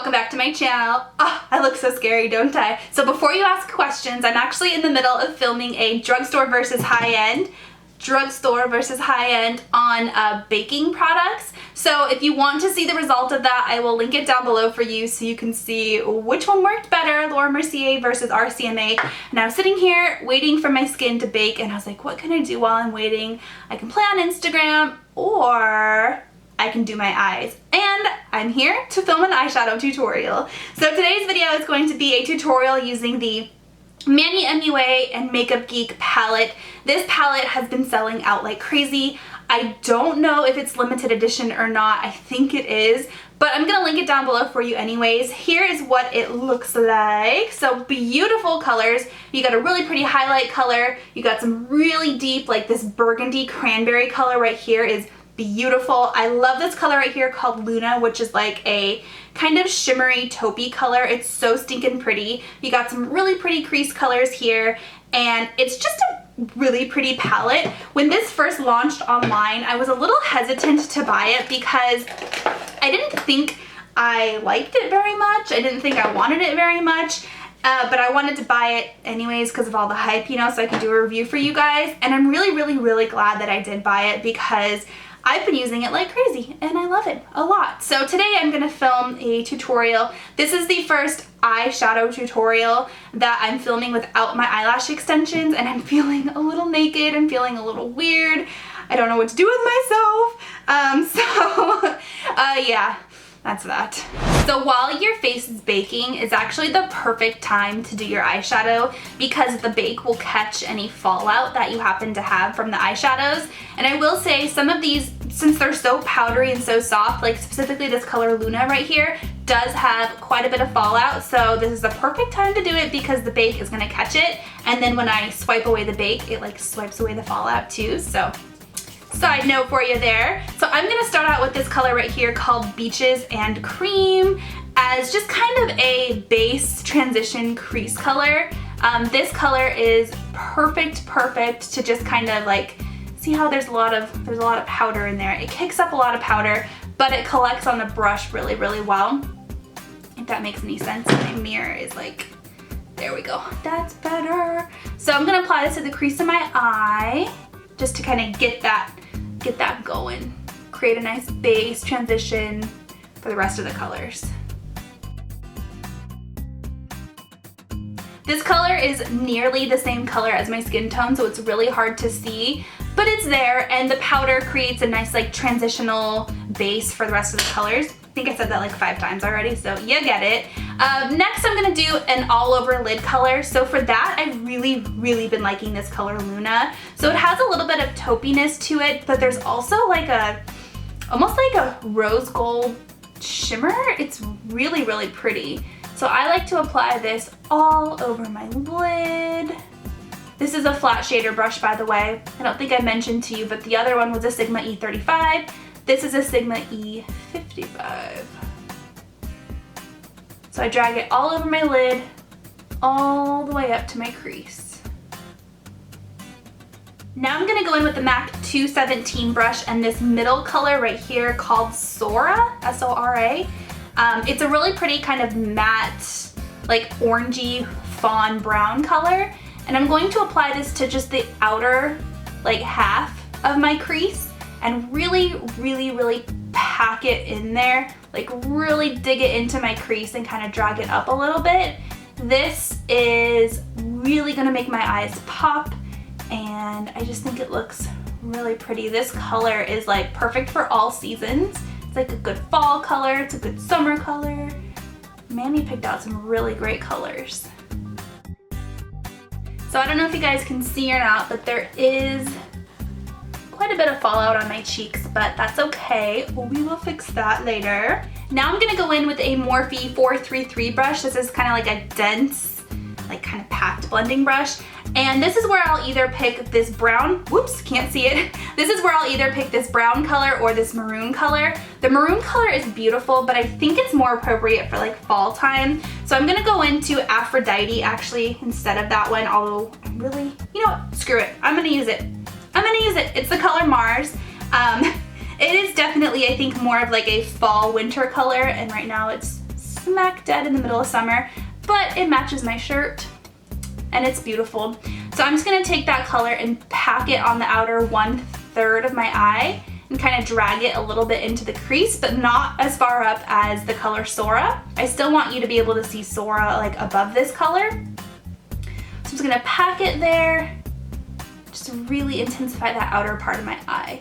welcome back to my channel. Oh, I look so scary, don't I? So before you ask questions, I'm actually in the middle of filming a drugstore versus high-end on baking products. So if you want to see the result of that, I will link it down below for you so you can see which one worked better, Laura Mercier versus RCMA. And I was sitting here waiting for my skin to bake and I was like, what can I do while I'm waiting? I can play on Instagram or I can do my eyes. And I'm here to film an eyeshadow tutorial. So today's video is going to be a tutorial using the MannyMUA and Makeup Geek palette. This palette has been selling out like crazy. I don't know if it's limited edition or not. I think it is, but I'm gonna link it down below for you anyways. Here is what it looks like. So beautiful colors. You got a really pretty highlight color. You got some really deep, like this burgundy cranberry color right here is beautiful. I love this color right here called Luna, which is like a kind of shimmery taupey color. It's so stinking pretty. You got some really pretty crease colors here, and it's just a really pretty palette. When this first launched online, I was a little hesitant to buy it because I didn't think I liked it very much. I didn't think I wanted it very much. But I wanted to buy it anyways because of all the hype, you know, so I could do a review for you guys. And I'm really glad that I did buy it because I've been using it like crazy and I love it a lot. So today I'm going to film a tutorial. This is the first eyeshadow tutorial that I'm filming without my eyelash extensions, and I'm feeling a little naked. I'm feeling a little weird. I don't know what to do with myself. Yeah. That's that. So while your face is baking is actually the perfect time to do your eyeshadow because the bake will catch any fallout that you happen to have from the eyeshadows. And I will say some of these, since they're so powdery and so soft, like specifically this color Luna right here, does have quite a bit of fallout. So this is the perfect time to do it because the bake is gonna catch it. And then when I swipe away the bake, it like swipes away the fallout too. So side note for you there. So I'm gonna start out with this color right here called Beaches and Cream as just kind of a base transition crease color. This color is perfect to just kind of like, see how there's a lot of powder in there. It kicks up a lot of powder, but it collects on the brush really well. If that makes any sense. My mirror is like, there we go. That's better. So I'm gonna apply this to the crease of my eye just to kind of get that going. Create a nice base transition for the rest of the colors. This color is nearly the same color as my skin tone, so it's really hard to see, but it's there, and the powder creates a nice like transitional base for the rest of the colors. I think I said that like 5 times already, so you get it. Next I'm gonna do an all over lid color. So for that, I've really been liking this color Luna. So it has a little bit of taupiness to it, but there's also like almost like a rose gold shimmer. It's really pretty. So I like to apply this all over my lid. This is a flat shader brush, by the way. I don't think I mentioned to you, but the other one was a Sigma E35. This is a Sigma E55. So I drag it all over my lid, all the way up to my crease. Now I'm gonna go in with the MAC 217 brush and this middle color right here called Sora, S-O-R-A. It's a really pretty kind of matte, like orangey fawn brown color. And I'm going to apply this to just the outer like half of my crease and really pack it in there, like really dig it into my crease and kind of drag it up a little bit. This is really gonna make my eyes pop, and I just think it looks really pretty. This color is like perfect for all seasons. It's like a good fall color, it's a good summer color. Manny picked out some really great colors. So I don't know if you guys can see or not, but there is quite a bit of fallout on my cheeks, but that's okay. We will fix that later. Now I'm gonna go in with a Morphe 433 brush. This is kind of like a dense, like kind of packed blending brush. And this is where I'll either pick this brown, whoops, can't see it. This is where I'll either pick this brown color or this maroon color. The maroon color is beautiful, but I think it's more appropriate for like fall time. So I'm gonna go into Aphrodite actually instead of that one, although I'm really, you know what, screw it. I'm gonna use it. It's the color Mars. It is definitely, I think, more of like a fall winter color, and right now it's smack dead in the middle of summer, but it matches my shirt and it's beautiful. So I'm just gonna take that color and pack it on the outer 1/3 of my eye and kind of drag it a little bit into the crease, but not as far up as the color Sora. I still want you to be able to see Sora like above this color. So I'm just gonna pack it there, just to really intensify that outer part of my eye.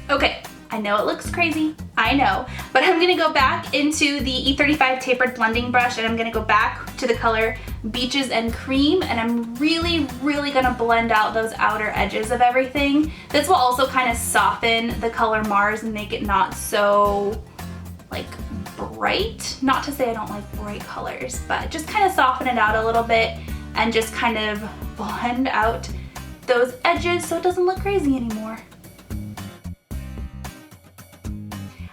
Okay, I know it looks crazy, I know, but I'm gonna go back into the E35 tapered blending brush and I'm gonna go back to the color Beaches and Cream, and I'm really gonna blend out those outer edges of everything. This will also kind of soften the color Mars and make it not so like bright. Not to say I don't like bright colors, but just kind of soften it out a little bit and just kind of blend out those edges so it doesn't look crazy anymore.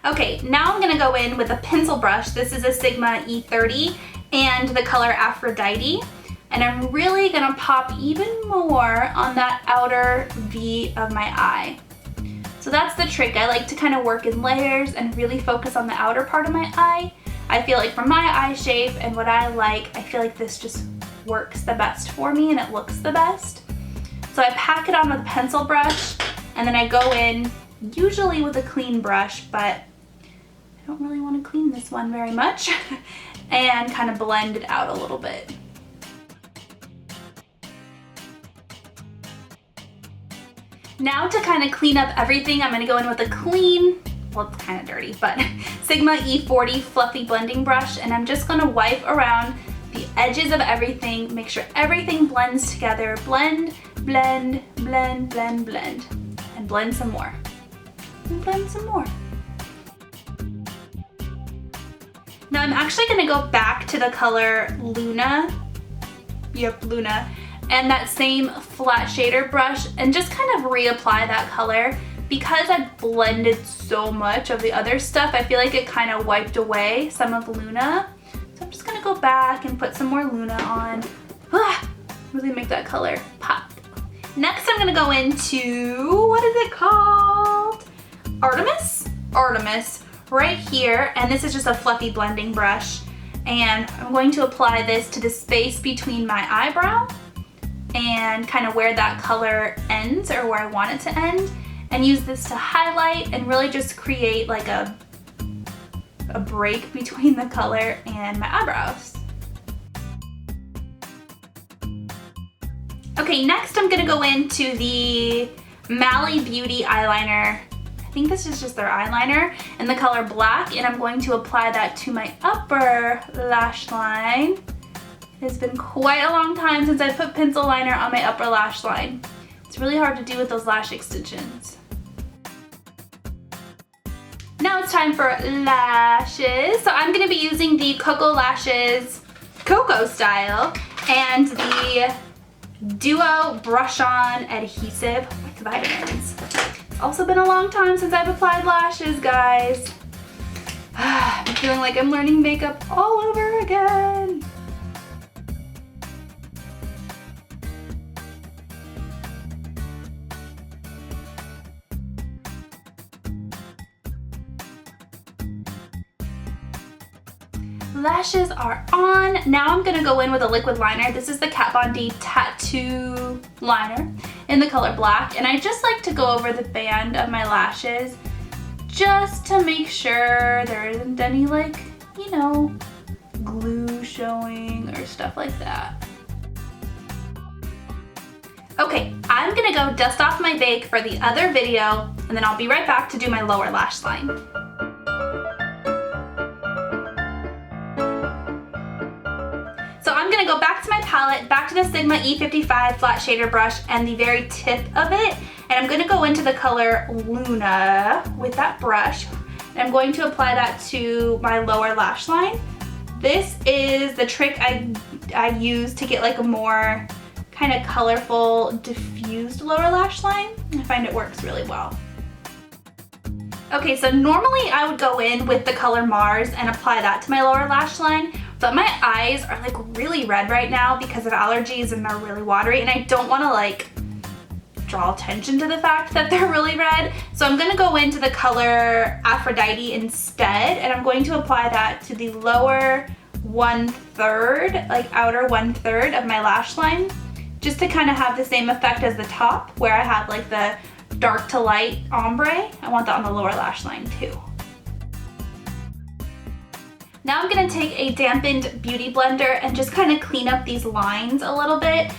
Okay, now I'm gonna go in with a pencil brush. This is a Sigma E30 and the color Aphrodite. And I'm really gonna pop even more on that outer V of my eye. So that's the trick. I like to kind of work in layers and really focus on the outer part of my eye. I feel like for my eye shape and what I like, I feel like this just works the best for me and it looks the best. So I pack it on with a pencil brush and then I go in usually with a clean brush, but I don't really want to clean this one very much, and kind of blend it out a little bit. Now to kind of clean up everything, I'm going to go in with a clean, well it's kind of dirty, but Sigma E40 fluffy blending brush, and I'm just going to wipe around the edges of everything, make sure everything blends together. Blend, blend, blend, blend, blend, and blend some more, and blend some more. Now I'm actually gonna go back to the color Luna, yep, Luna, and that same flat shader brush and just kind of reapply that color. Because I blended so much of the other stuff, I feel like it kind of wiped away some of Luna. So I'm just gonna go back and put some more Luna on. Really make that color pop. Next I'm gonna go into, what is it called? Artemis? Artemis. Right here, and this is just a fluffy blending brush, and I'm going to apply this to the space between my eyebrow and kind of where that color ends or where I want it to end, and use this to highlight and really just create like a break between the color and my eyebrows. Okay, next I'm gonna go into the Mally Beauty eyeliner. I think this is just their eyeliner in the color Black, and I'm going to apply that to my upper lash line. It has been quite a long time since I put pencil liner on my upper lash line. It's really hard to do with those lash extensions. Now it's time for lashes. So I'm gonna be using the Cocoa Lashes Cocoa Style and the Duo Brush On Adhesive with Vitamins. It's also been a long time since I've applied lashes, guys. I'm feeling like I'm learning makeup all over again. Lashes are on. Now I'm gonna go in with a liquid liner. This is the Kat Von D Tattoo Liner in the color Black, and I just like to go over the band of my lashes just to make sure there isn't any, like, you know, glue showing or stuff like that. Okay, I'm gonna go dust off my bake for the other video, and then I'll be right back to do my lower lash line. I'm gonna go back to my palette, back to the Sigma E55 flat shader brush and the very tip of it, and I'm gonna go into the color Luna with that brush, and I'm going to apply that to my lower lash line. This is the trick I use to get like a more kind of colorful, diffused lower lash line. I find it works really well. Okay, so normally I would go in with the color Mars and apply that to my lower lash line, but my eyes are like really red right now because of allergies and they're really watery, and I don't want to like draw attention to the fact that they're really red. So I'm gonna go into the color Aphrodite instead, and I'm going to apply that to the lower 1/3, like outer 1/3 of my lash line, just to kind of have the same effect as the top where I have like the dark to light ombre. I want that on the lower lash line too. Now I'm gonna take a dampened beauty blender and just kind of clean up these lines a little bit.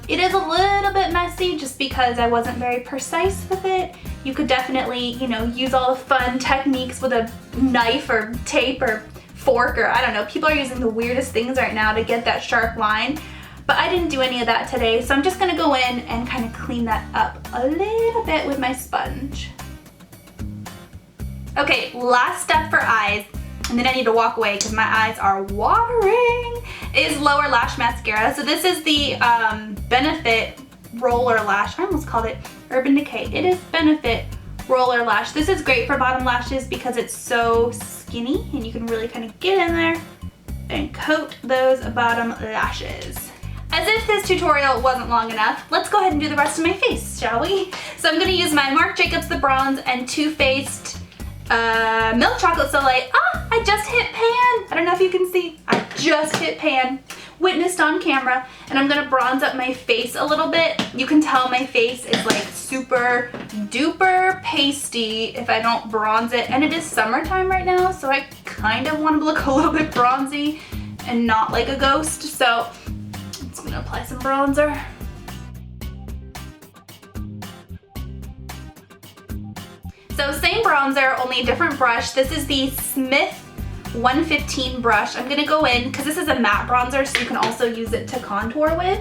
It is a little bit messy just because I wasn't very precise with it. You could definitely, you know, use all the fun techniques with a knife or tape or fork, or I don't know. People are using the weirdest things right now to get that sharp line, but I didn't do any of that today. So I'm just gonna go in and kind of clean that up a little bit with my sponge. Okay, last step for eyes, and then I need to walk away because my eyes are watering, is lower lash mascara. So this is the Benefit Roller Lash. I almost called it Urban Decay. It is Benefit Roller Lash. This is great for bottom lashes because it's so skinny and you can really kind of get in there and coat those bottom lashes. As if this tutorial wasn't long enough, let's go ahead and do the rest of my face, shall we? So I'm gonna use my Marc Jacobs The Bronze and Too Faced Milk Chocolate Soleil. Ah, I just hit pan. I don't know if you can see. I just hit pan. Witnessed on camera. And I'm gonna bronze up my face a little bit. You can tell my face is like super duper pasty if I don't bronze it. And it is summertime right now, so I kind of want to look a little bit bronzy and not like a ghost. So I'm just gonna apply some bronzer. So same bronzer, only a different brush. This is the Smith 115 brush. I'm gonna go in, because this is a matte bronzer, so you can also use it to contour with.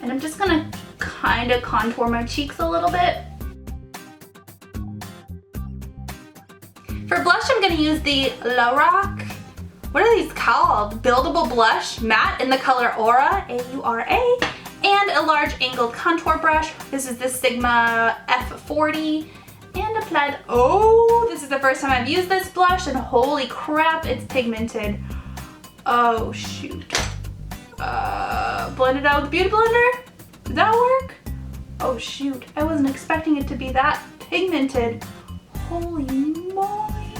And I'm just gonna kind of contour my cheeks a little bit. For blush, I'm gonna use the Lorac, what are these called? Buildable Blush Matte in the color Aura, A-U-R-A, and a large angled contour brush. This is the Sigma F40. And applied, oh, this is the first time I've used this blush, and holy crap, it's pigmented. Oh shoot. Blend it out with the Beauty Blender? Did that work? Oh shoot, I wasn't expecting it to be that pigmented. Holy moly.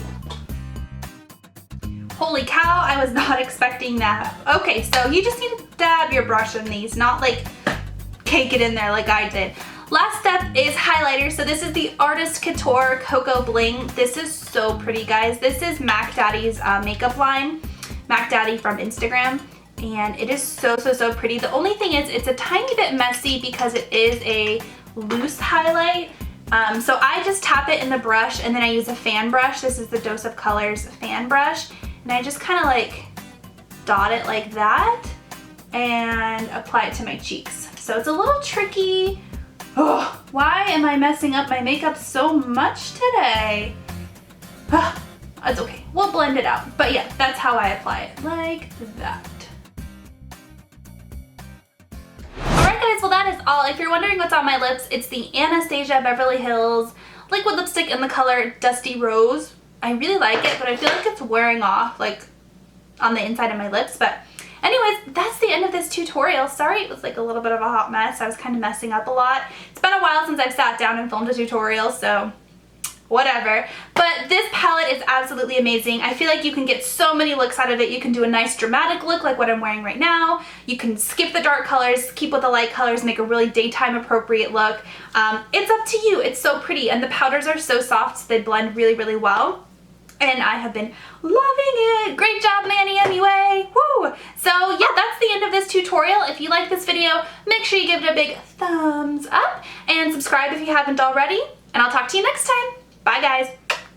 Holy cow, I was not expecting that. Okay, so you just need to dab your brush in these, not like cake it in there like I did. Last step is highlighter. So this is the Artist Couture Cocoa Bling. This is so pretty, guys. This is Mac Daddy's makeup line, Mac Daddy from Instagram, and it is so, so, so pretty. The only thing is it's a tiny bit messy because it is a loose highlight. So I just tap it in the brush and then I use a fan brush. This is the Dose of Colors fan brush, and I just kind of like dot it like that and apply it to my cheeks. So it's a little tricky. Oh, why am I messing up my makeup so much today? It's okay, we'll blend it out. But yeah, that's how I apply it, like that. Alright guys, well that is all. If you're wondering what's on my lips, it's the Anastasia Beverly Hills liquid lipstick in the color Dusty Rose. I really like it, but I feel like it's wearing off like on the inside of my lips. But anyways, that's the end of this tutorial. Sorry it was like a little bit of a hot mess. I was kind of messing up a lot. It's been a while since I've sat down and filmed a tutorial, so whatever. But this palette is absolutely amazing. I feel like you can get so many looks out of it. You can do a nice dramatic look like what I'm wearing right now. You can skip the dark colors, keep with the light colors, make a really daytime appropriate look. It's up to you. It's so pretty, and the powders are so soft, so they blend really, really well. And I have been loving it. Great job, MannyMUA. Woo! So yeah, that's the end of this tutorial. If you like this video, make sure you give it a big thumbs up and subscribe if you haven't already. And I'll talk to you next time. Bye guys.